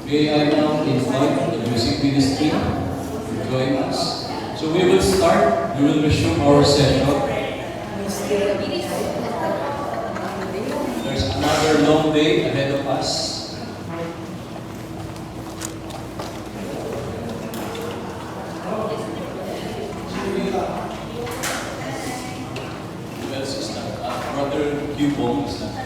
May I now invite the music ministry to join us. So we will start, we will resume our session. There's another long day ahead of us. Who else is not? Brother Cubong is not here.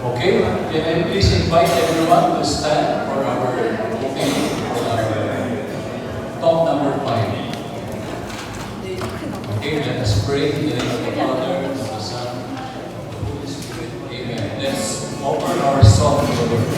Okay, can I please invite everyone to stand for our opening for our talk number 5. Okay, let us pray in the name of the Father, of the Son, of the Holy Spirit. Amen. Let's offer our song to the Lord.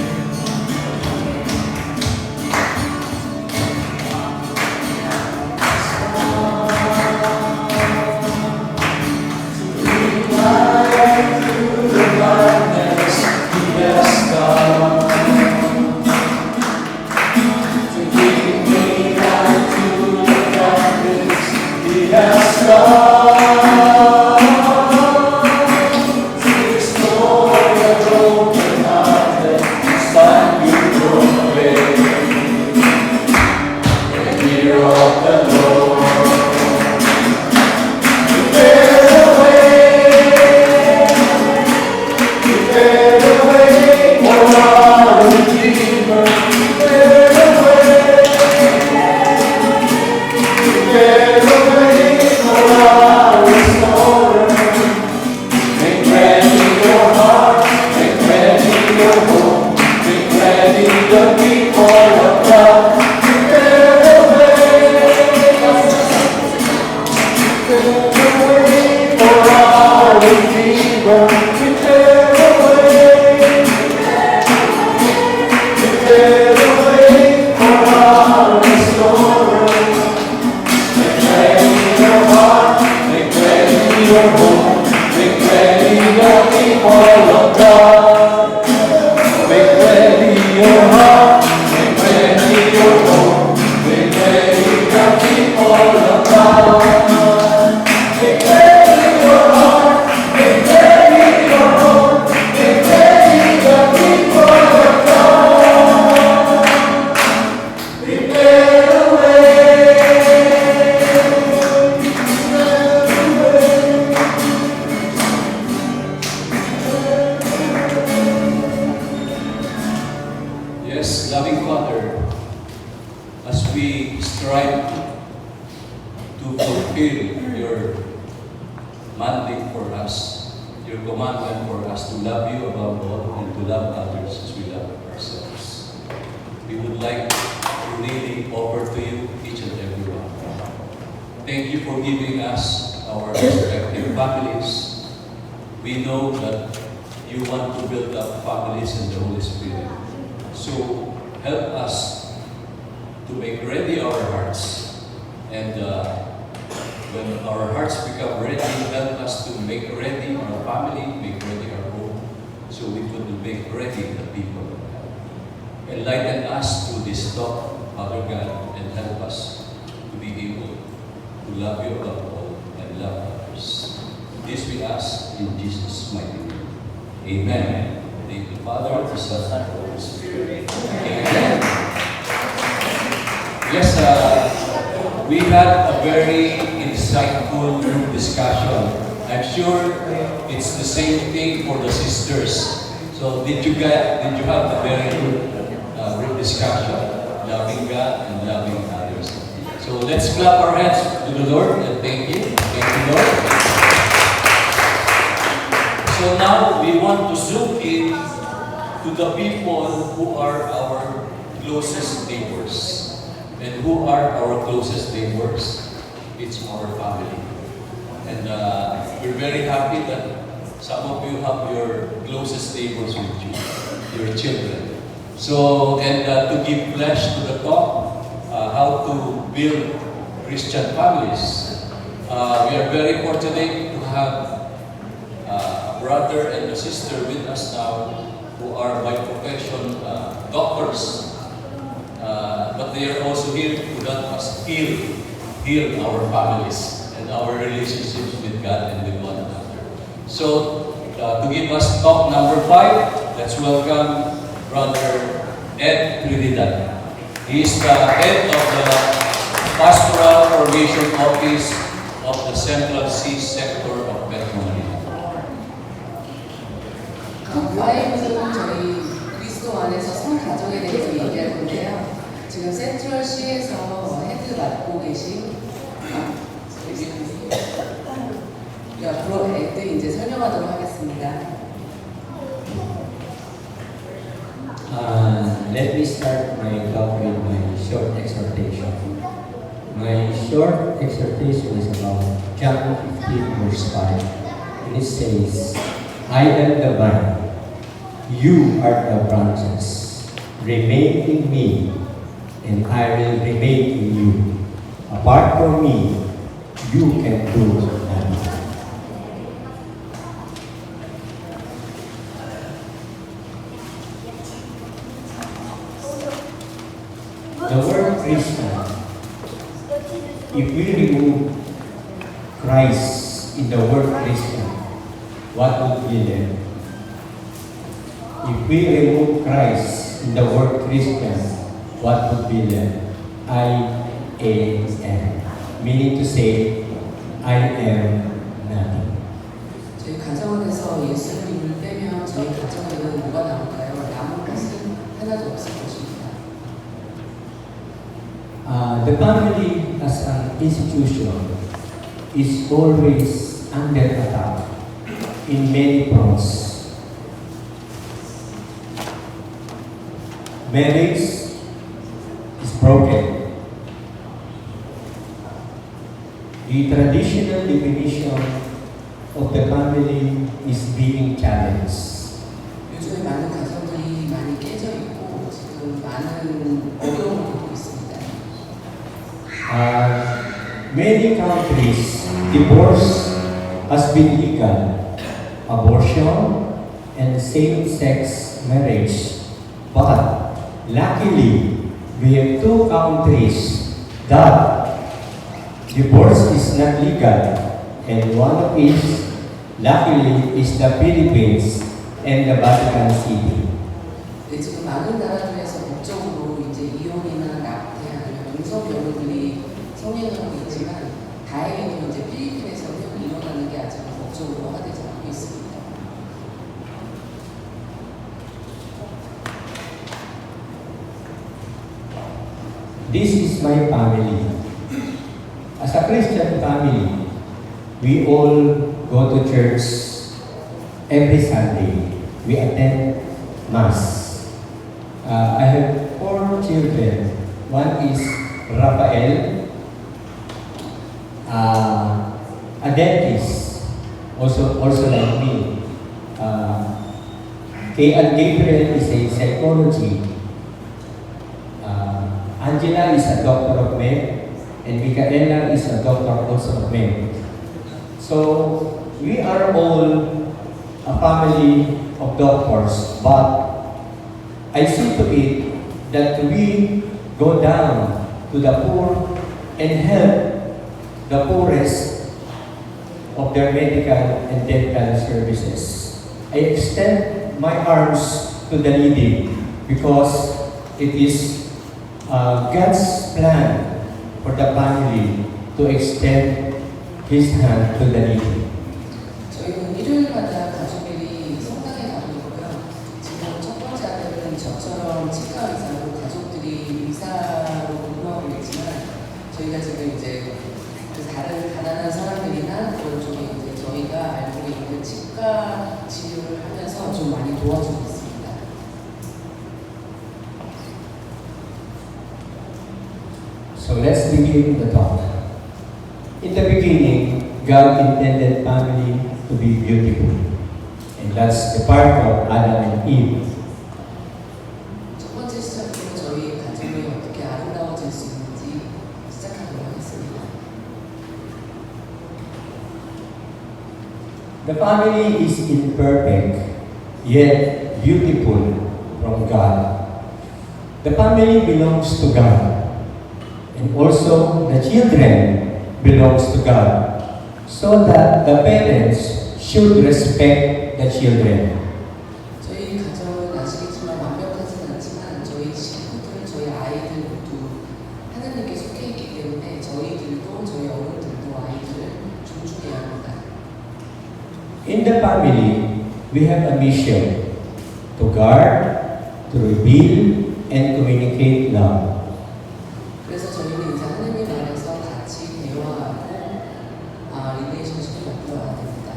Yes, loving Father, as we strive to fulfill your mandate for us, your commandment for us to love you above all and to love others as we love ourselves, we would like to really offer to you each and every one. Thank you for giving us our respective families. We know that you want to build up families in the Holy Spirit. So help us to make ready our hearts, and when our hearts become ready, help us to make ready our family, make ready our home, so we could make ready the people of God. Enlighten us through this talk, Father God, and help us to be able to love you above all and love others. This we ask in Jesus' mighty name. Amen. Thank you, Father, the Son, and the Holy Spirit. Amen. Yes, we had a very insightful group discussion. I'm sure it's the same thing for the sisters. So did you have a very good group discussion, loving God and loving others? So let's clap our hands to the Lord and thank you. Thank you, Lord. So now we want to zoom in to the people who are our closest neighbors. And who are our closest neighbors? It's our family. And we're very happy that some of you have your closest neighbors with you, your children. So, and to give flesh to the talk, how to build Christian families. We are very fortunate to have a brother and a sister with us now who are by profession doctors. But they are also here to help us heal our families and our relationships with God and with one another. So, to give us talk number 5, let's welcome Brother Ed Trinidad. He is the head of the Pastoral Formation Office of the Central C Sector of Metro Manila. 탑5는 저희 그리스도 안에서 성가정에 대해서 얘기할 건데요. 지금 센트럴 C에서 헤드 맡고 계신 앞으로 에드 이제 설명하도록 하겠습니다. Let me start my talk with my short exhortation. My short exhortation is about John 15 verse 5. And it says, I am the vine, you are the branches. Remain in me, and I will remain in you. Apart from me, you can do nothing. The word Christian, if we remove Christ in the word Christian, what would be there? If we remove Christ in the word Christian, what would be there? I am. Meaning to say, I am nothing. 저희 가정에서 예수님을 빼면 저희 가정에는 뭐가 남을까요? 남은 것은 하나도 없을 것입니다. The family as an institution is always under attack in many fronts. Marriage is broken. The traditional definition of the family is being challenged. 요즘에 많은 가정들이 많이 깨져 있고 지금 많은 어려움을 겪고 있습니다. Many countries, divorce has been legal, abortion and same-sex marriage. But luckily, we have 2 countries that divorce is not legal, and one of it, luckily, is the Philippines and the Vatican City. 네, 지금 많은 나라 중에서 법적으로 이제 이혼이나 낙태 아니면 동성 결혼들이 성행하고 있지만 다행히도 이제 필리핀에서는 일어나는 게 아직 법적으로 허가되지 않고 있습니다. This is my family. As a Christian family, we all go to church every Sunday. We attend Mass. I have 4 children. One is Rafael, a dentist, also like me. K.L. Gabriel is a psychology. Angela is a doctor of med, and Micaela is a doctor also of med. So we are all a family of doctors, but I see to it that we go down to the poor and help the poorest of their medical and dental services. I extend my arms to the needy because it is God's plan for the family to extend His hand to the needy. 저희는 일요일마다 가족들이 성당에 가고 있고요. 지금 첫 번째 아들은 저처럼 치과 의사로 가족들이 의사로 근무하고 있지만 저희가 지금 이제 그 다른 가난한 사람들이나 그런 쪽에 이제 저희가 알고 있는 치과 치료를 하면서 좀 많이 도와주고 있습니다. So let's begin the talk. In the beginning, God intended family to be beautiful. And that's the part of Adam and Eve. 첫 The family is imperfect, yet beautiful from God. The family belongs to God, and also the children belongs to God, so that the parents should respect the children. 저희 가정은 아시겠지만 완벽하지는 않지만 저희 식구들, 저희 아이들 모두 하나님께 속해 있기 때문에 저희들도 저희 어른들도 아이들을 존중해야 합니다. In the family, we have a mission to guard, to reveal, and communicate love. 그래서 저희는 이제 하나님 안에서 같이 대화하고 릴레이션십을 만들어야 됩니다.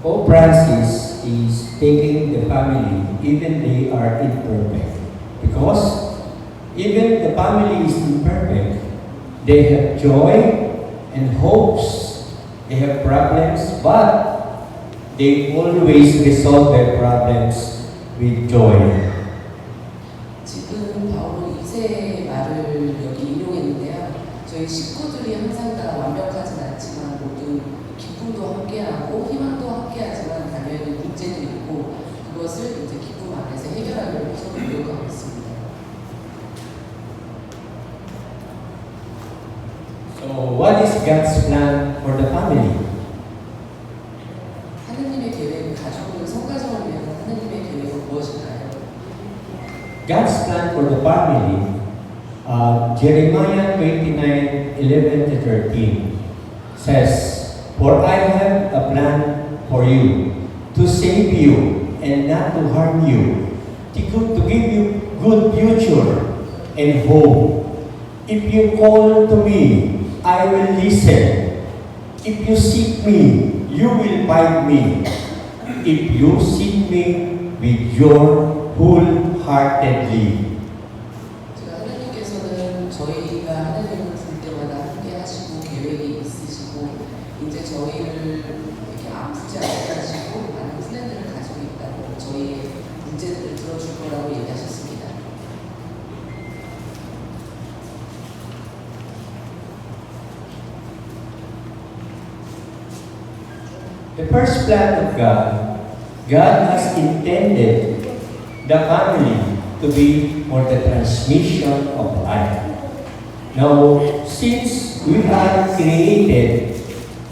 Pope Francis is taking the family, even they are imperfect. Because even the family is imperfect, they have joy and hopes. They have problems, but they always resolve their problems with joy. 지금 바울은 2세의 말을 여기 인용했는데요. 저희 식구들이 항상 다 완벽하진 않지만 모두 기쁨도 함께하고 희망도 함께하지만 당연히 문제도 있고 그것을 이제 기쁨 안에서 해결하려고 서로 노력하고 있습니다. So, what is God's plan for the family? 하느님의 계획, 가족을 성가정을 위한 하느님의 계획은 무엇인가요? God's plan for the family, Jeremiah 29:11-13 says, "For I have a plan for you, to save you and not to harm you, to give you good future and hope. If you call to me, I will listen. If you seek me, you will find me. If you seek me with your wholeheartedly." 제가 하나님께서는 저희가 하나님을 부를 때마다 함께 하시고 계획이 있으시고 이제 저희를 이렇게 아프지 않게 하시고 많은 플랜들을 가지고 있다고 저희의 문제들을 들어줄 거라고 얘기하셨습니다. The first plan of God, God has intended the family to be for the transmission of life. Now, since we are created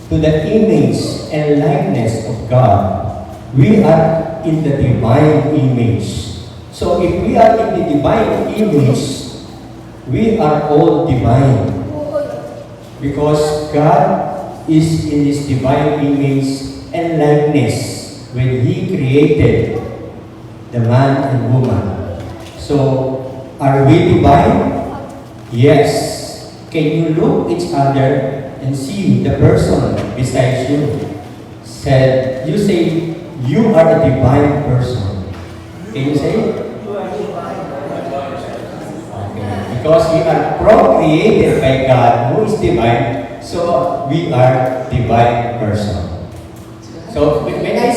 to the image and likeness of God, we are in the divine image. So if we are in the divine image, we are all divine. Because God is in His divine image and likeness when He created the man and woman. So, are we divine? Yes. Can you look each other and see the person beside you? You say, you are a divine person. Can you say it? Okay. Because we are procreated by God who is divine, so we are divine person. So when I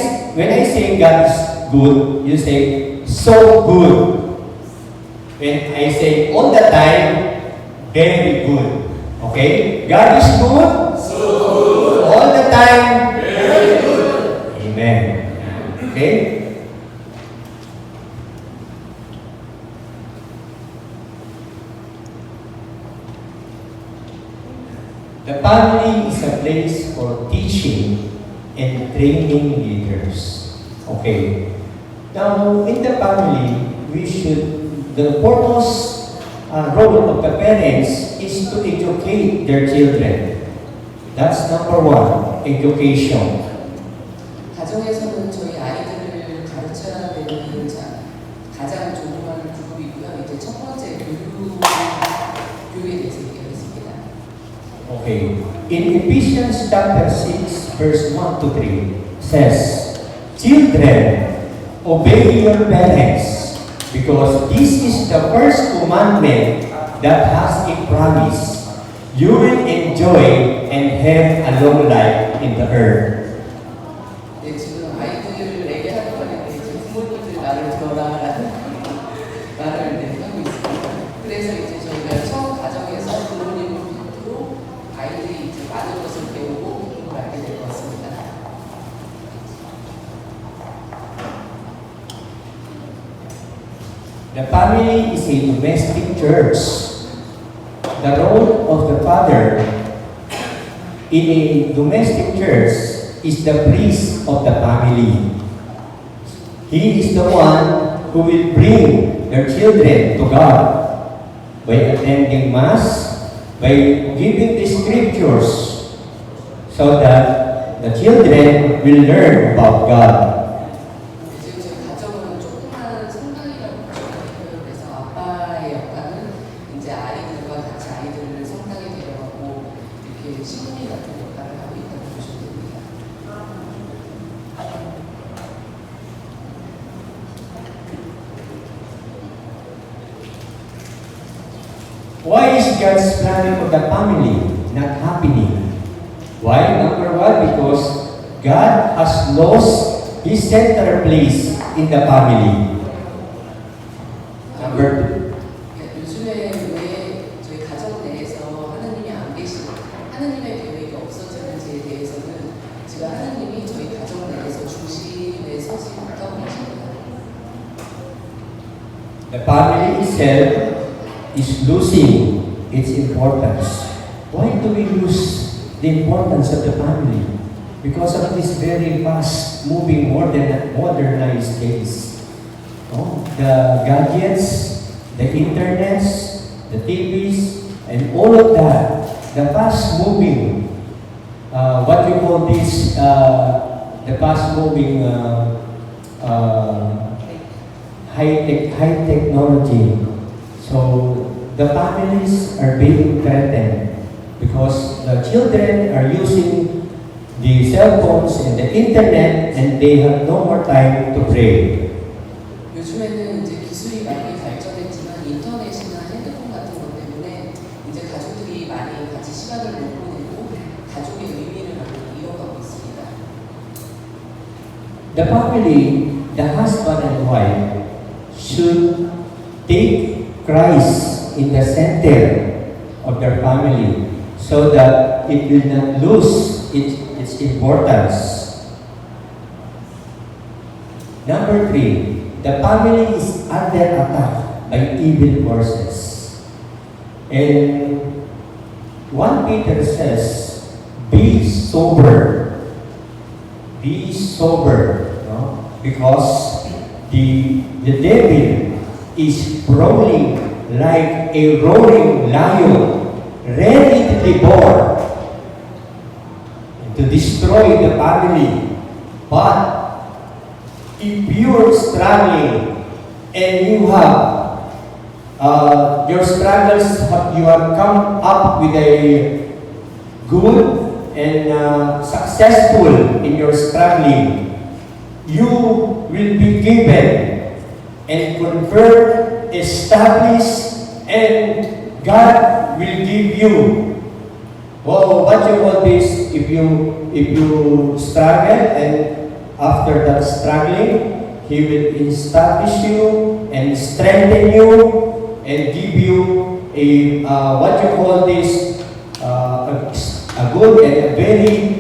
say God is good, you say so good. When I say all the time, very good. Okay? God is good. So good. All the time. Very good. Amen. Okay? The family is a place for teaching and training leaders. Okay. Now, in the family, the purpose role of the parents is to educate their children. That's number one, education. 가정에서는 저희 아이들을 가르쳐야 되는 가장 중요한 그룹이고요. 이제 첫 번째 교육에 대해서 얘기하겠습니다. Okay. In Ephesians chapter 6, verse 1 to 3 says, "Children, obey your parents, because this is the first commandment that has a promise. You will enjoy and have a long life in the earth." 네, 지금 아이들에게 하는 말인데 이제 부모님들 말을 들어라라는 말을 하고 있습니다. The family is a domestic church. The role of the father in a domestic church is the priest of the family. He is the one who will bring their children to God by attending Mass, by giving the scriptures, so that the children will learn about God. 지금 저희 가정은 조그마한 성당이라고 보시면 그래서 아빠의 역할은 이제 아이들과 같이 아이들을 성당에 데려가고 이렇게 신부님 같은 역할을 하고 있다고 보시면 됩니다. Why is God's plan for the family not happening? Why? Number one, because God has lost His central place in the family. Number two, 요즘에 왜 저희 가정 내에서 하나님이 안 계시고 하나님의 계획이 없어지는지에 대해서는 제가 하나님이 저희 가정 내에서 중심에 서지 못하고 계십니다. the family itself is losing its importance. Why do we lose the importance of the family? Because of this very fast moving modernized days. No? The gadgets, the internets, the TVs, and all of that, the fast moving, what you call this, the fast moving high technology. So the families are being threatened because the children are using the cell phones and the internet and they have no more time to pray. 요즘에는 이제 기술이 많이 발전했지만 인터넷이나 핸드폰 같은 것 때문에 이제 가족들이 많이 같이 시간을 못 보내고 가족의 의미를 많이 잃어가고 있습니다. The family, the husband and wife, should take Christ in the center of their family so that it will not lose its importance. Number three, the family is under attack by evil forces. And 1 Peter says, be sober. Be sober. No? Because the devil is prowling like a roaring lion, ready to devour and to destroy the family. But if you're struggling and you have your struggles, you have come up with a good and successful in your struggling, you will be given and confirmed, established, and God will give you. Well, what you call this? If you struggle and after that struggling, He will establish you and strengthen you and give you a what you call this a good and a very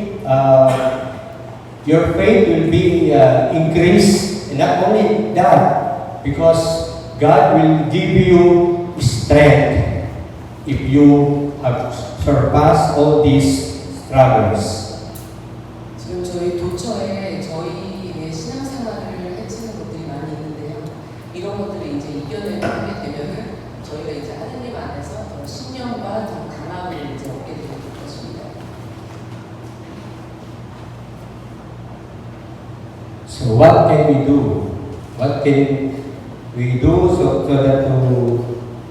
your faith will be increased. And not only that, because God will give you strength if you have surpassed all these struggles. 지금 저희 도처에 저희의 신앙생활을 해치는 것들이 많이 있는데요. 이런 것들을 이제 이겨내게 되면은 저희가 이제 하느님 안에서 더 신념과 더 강함을 이제 얻게 되는 것입니다. So what can we do? What can we do so that to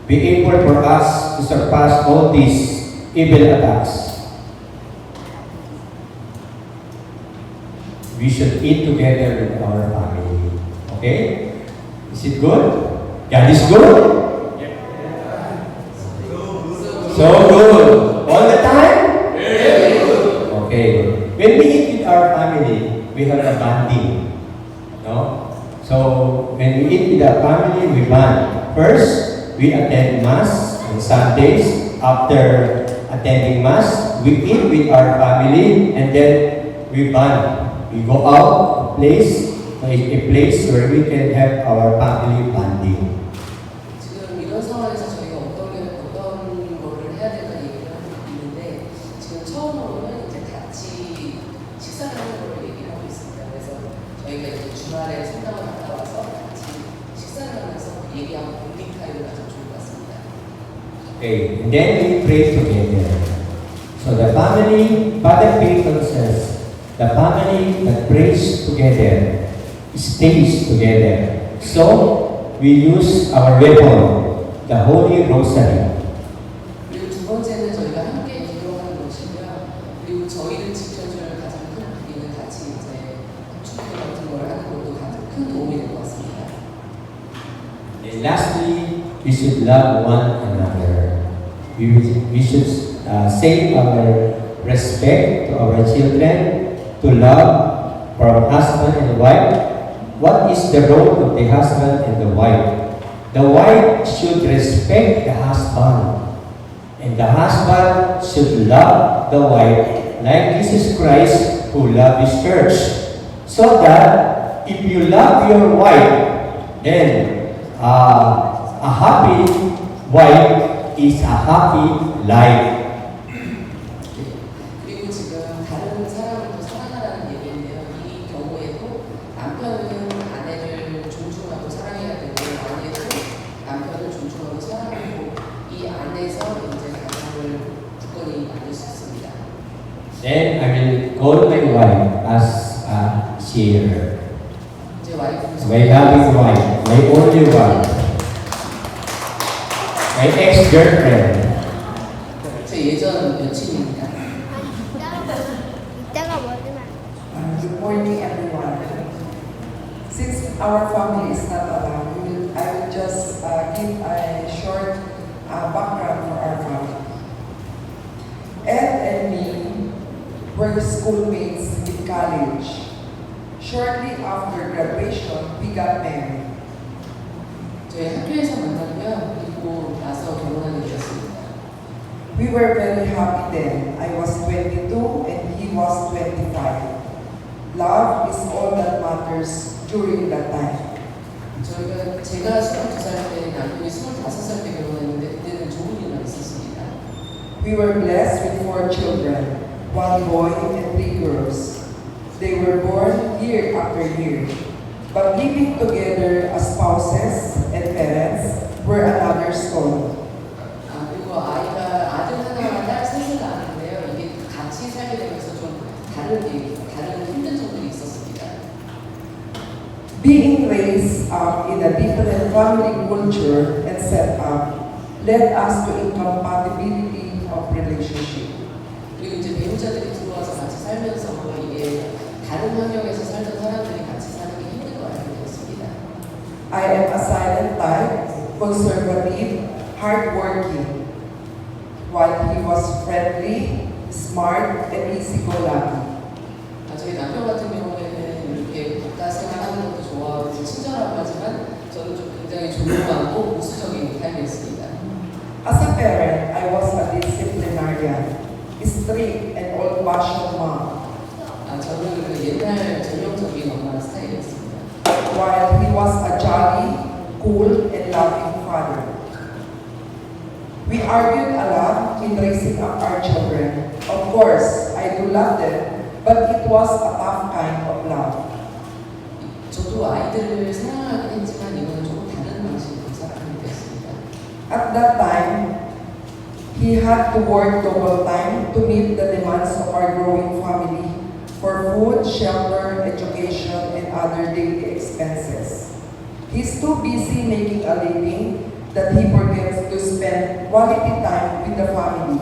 be able for us to surpass all these evil attacks? We should eat together with our family. Okay? Is it good? God is good? So good. All the time? Okay. When we eat with our family, we have a bonding. No? So, when we eat with our family, we bond. First, we attend Mass on Sundays. After attending Mass, we eat with our family and then we bond. We go out a place where we can have our family bonding. 저희가 이제 주말에 성당을 갔다 와서 같이 식사를 하면서 얘기하고 빅 타임을 가지면 좋을 것 같습니다. Okay, and then we pray together. So the family, Father Peyton says, the family that prays together stays together. So we use our weapon, the Holy Rosary. 그리고 두 번째는 저희가 함께 기도하는 것이고요. 그리고 저희를 지켜줄 가장 큰 우리는 같이 이제 축구 같은 걸 하는 것도 가장 큰 도움이 될 것 같습니다. And lastly, we should love one another. We should say our respect to our children, to love for husband and wife. What is the role of the husband and the wife? The wife should respect the husband, and the husband should love the wife like Jesus Christ who loved His church. So that if you love your wife, then a happy wife is a happy life. 그리고 지금 다른 사람을 또 사랑하라는 얘기인데요. 이 경우에도 남편은 아내를 존중하고 사랑해야 되고 아내도 남편을 존중하고 사랑하고 이 안에서 이제 가정을 굳건히 만들 수 있습니다. Then I will call my wife as a sharer. 이제 와이프는 My loving wife, my only wife, my ex-girlfriend. 제 예전 여친입니다. 이따가 먹으면 Good morning, everyone. Since our family is not around, I will just give a short background for our family. Ed and me were schoolmates in college. Shortly after graduation, we got married. 저희 학교에서 만났고요. 그리고 나서 결혼하게 되었습니다. We were very happy then. I was 22 and he was 25. Love is all that matters during that time. 제가 22살 때 남편이 25살 때 결혼했는데 그때는 좋은 일만 있었습니다. We were blessed with 4 children, 1 boy and 3 girls. They were born year after year. But living together as spouses and parents were another story. 그리고 아이가 아들 하나와 딸 셋을 낳았는데요. 이게 같이 살게 되면서 좀 다른 힘든 점들이 있었습니다. Being raised up in a different family culture and setup led us to incompatibility of relationship. 그리고 이제 배우자들이 들어와서 같이 살면서 이게 다른 환경에서 살던 사람들이 같이 사는 게 힘든 걸 알게 되었습니다. I am a silent type, conservative, hardworking, while he was friendly, smart, and easygoing. 저희 남편 같은 경우에는 이렇게 바깥 생활하는 것도 좋아하고 친절하고 하지만 저는 좀 굉장히 조용하고 보수적인 타입이었습니다. As a parent, I was a disciplinarian, strict and old-fashioned mom, 저는 그 옛날 전형적인 엄마 스타일이었습니다. while he was a jolly, cool, and loving father. We argued a lot in raising up our children. Of course, I do love them, but it was a tough kind of love. 저도 아이들을 사랑하긴 했지만 이거는 조금 다른 방식으로 사랑하게 됐습니다. At that time, he had to work double time to meet the demands of our growing family for food, shelter, education, and other daily expenses. He's too busy making a living that he forgets to spend quality time with the family.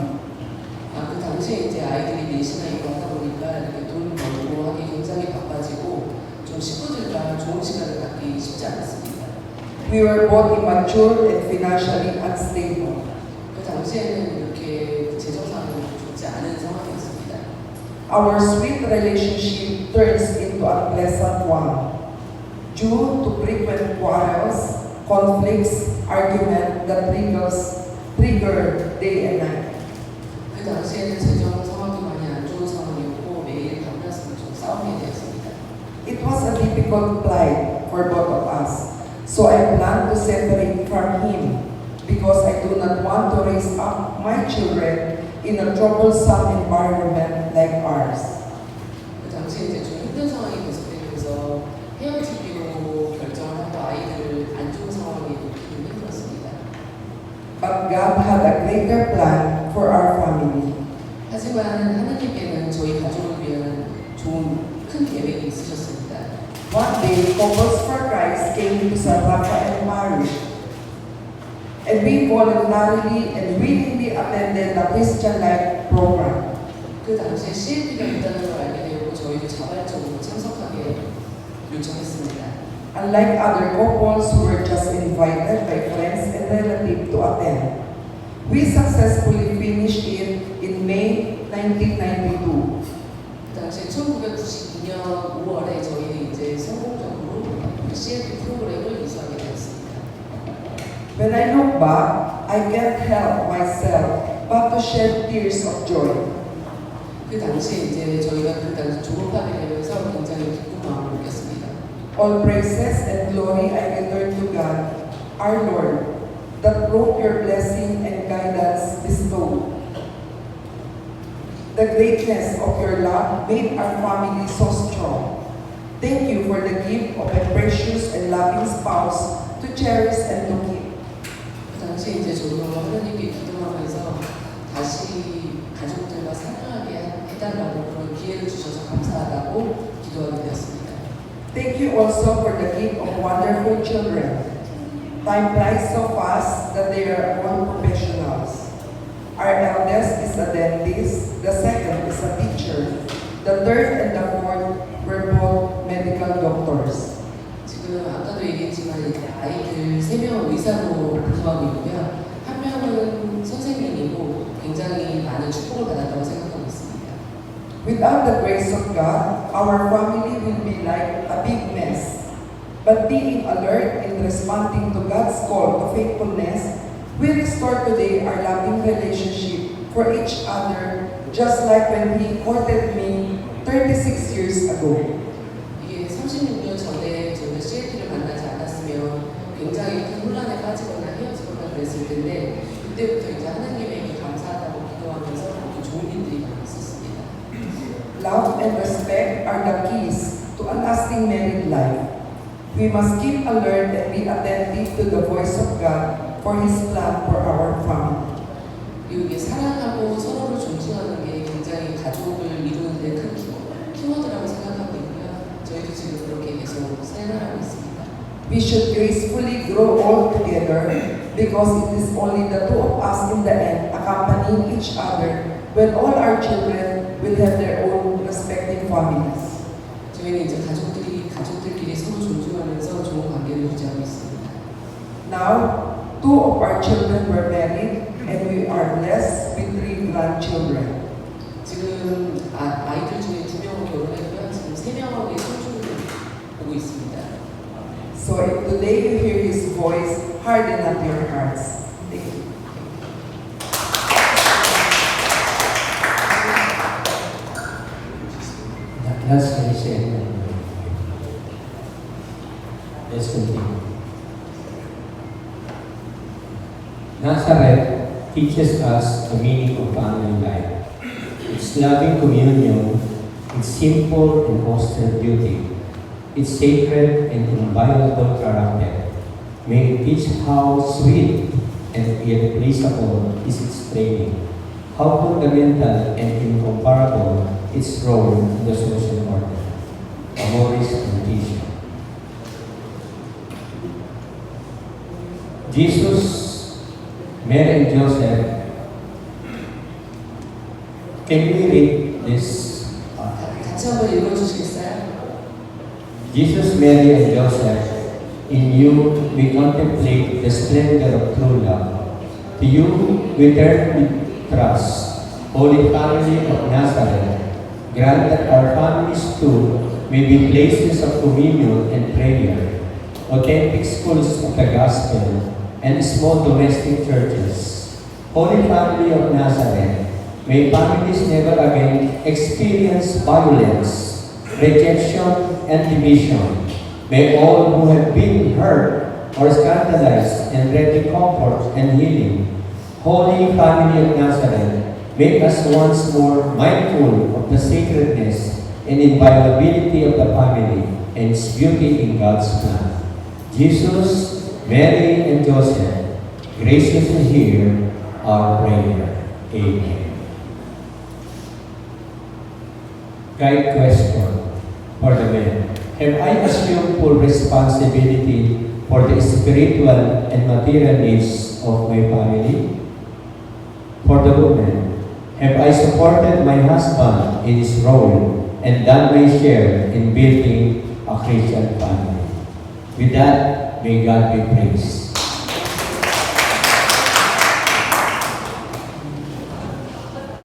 그 당시에 이제 아이들이 넷이나 있고 하다 보니까 이렇게 돈 벌고 하기 굉장히 바빠지고 좀 식구들과 좋은 시간을 갖기 쉽지 않았습니다. We were both immature and financially unstable. 그 당시에는 이렇게 재정 상황이 좋지 않은 상황이었습니다. Our sweet relationship turns into a unpleasant one due to frequent quarrels, conflicts, argument that trigger day and night. 그 당시에는 재정 상황이 많이 안 좋은 상황이었고 매일 밤낮으로 좀 싸우게 되었습니다. It was a difficult plight for both of us, so I planned to separate from him because I do not want to raise up my children in a troublesome environment like ours. 그 당시에 이제 좀 힘든 상황이 계속되면서 had a greater plan for our family. 하지만 하나님께는 저희 가족을 위한 좋은 큰 계획이 있으셨습니다. One day, Couples for Christ came to San Rafael Parish, and we voluntarily and willingly attended the Christian Life program. 그 당시에 CLP가 있다는 걸 알게 되었고 저희도 자발적으로 참석하게 요청했습니다. Unlike other couples who were just invited by friends and relatives to attend, we successfully finished it in May 1992. 그 당시 1992년 5월에 저희는 이제 성공적으로 CLP 프로그램을 이수하게 되었습니다. When I look back, I can't help myself but to shed tears of joy. 그 당시에 이제 저희가 그 당시 졸업하게 되면서 굉장히 기쁜 마음을 느꼈습니다. All praises and glory I return to God, our Lord, that brought your blessing and guidance bestowed. The greatness of your love made our family so strong. Thank you for the gift of a precious and loving spouse to cherish and to keep. 그 당시에 이제 저도 하나님께 기도하면서 다시 가족들과 사랑하게 해달라고 그런 기회를 주셔서 감사하다고 기도하게 되었습니다. Thank you also for the gift of wonderful children. Time flies so fast that they are all professionals. Our eldest is a dentist, the second is a teacher, the third and the fourth were both medical doctors. 지금 아까도 얘기했지만 아이들 3명 의사로 근무하고 있고요. 한 명은 선생님이고 굉장히 많은 축복을 받았다고 생각하고 있습니다. Without the grace of God, our family will be like a big mess. But being alert and responding to God's call to faithfulness, we restore today our loving relationship for each other, just like when He courted me 36 years ago. 이게 36년 전에 저희가 CLP를 만나지 않았으면 굉장히 큰 혼란에 빠지거나 헤어지거나 그랬을 텐데 그때부터 이제 하나님에게 감사하다고 기도하면서 또 좋은 일들이 많이 있었습니다. Love and respect are the keys to a lasting married life. We must keep alert and be attentive to the voice of God for His plan for our family. 그리고 이게 사랑하고 서로를 존중하는 게 굉장히 가족을 이루는 데 큰 키워드라고 생각하고 있고요. 저희도 지금 그렇게 계속 생활하고 있습니다. We should gracefully grow old together because it is only the two of us in the end accompanying each other when all our children will have their own respective families. 저희는 이제 가족들끼리 서로 존중하면서 좋은 관계를 유지하고 있습니다. Now, two of our children were married and we are blessed with 3 grandchildren. 지금 아이들 중에 2명은 결혼했고요. 지금 3명의 손주를 보고 있습니다. So if today you hear His voice, harden up your hearts. Thank you. Let's finish it. Let's continue. Nazareth teaches us the meaning of family life. Its loving communion, its simple and austere beauty, its sacred and inviolable character, may teach how sweet and yet pleasurable is its training, how fundamental and incomparable its role in the social order. Amoris Laetitia. Jesus, Mary and Joseph. Can we read this? 같이 한번 읽어주시겠어요? Jesus, Mary and Joseph, in you we contemplate the splendor of true love. To you we turn with trust. Holy Family of Nazareth, grant that our families too may be places of communion and prayer, authentic schools of the gospel, and small domestic churches. Holy Family of Nazareth, may families never again experience violence, rejection, and division. May all who have been hurt or scandalized enready comfort and healing. Holy Family of Nazareth, make us once more mindful of the sacredness and inviolability of the family and its beauty in God's plan. Jesus, Mary, and Joseph, graciously hear our prayer. Amen. Guide question for the men. Have I assumed full responsibility for the spiritual and material needs of my family? For the woman, have I supported my husband in his role and done my share in building a Christian family? With that, may God be praised.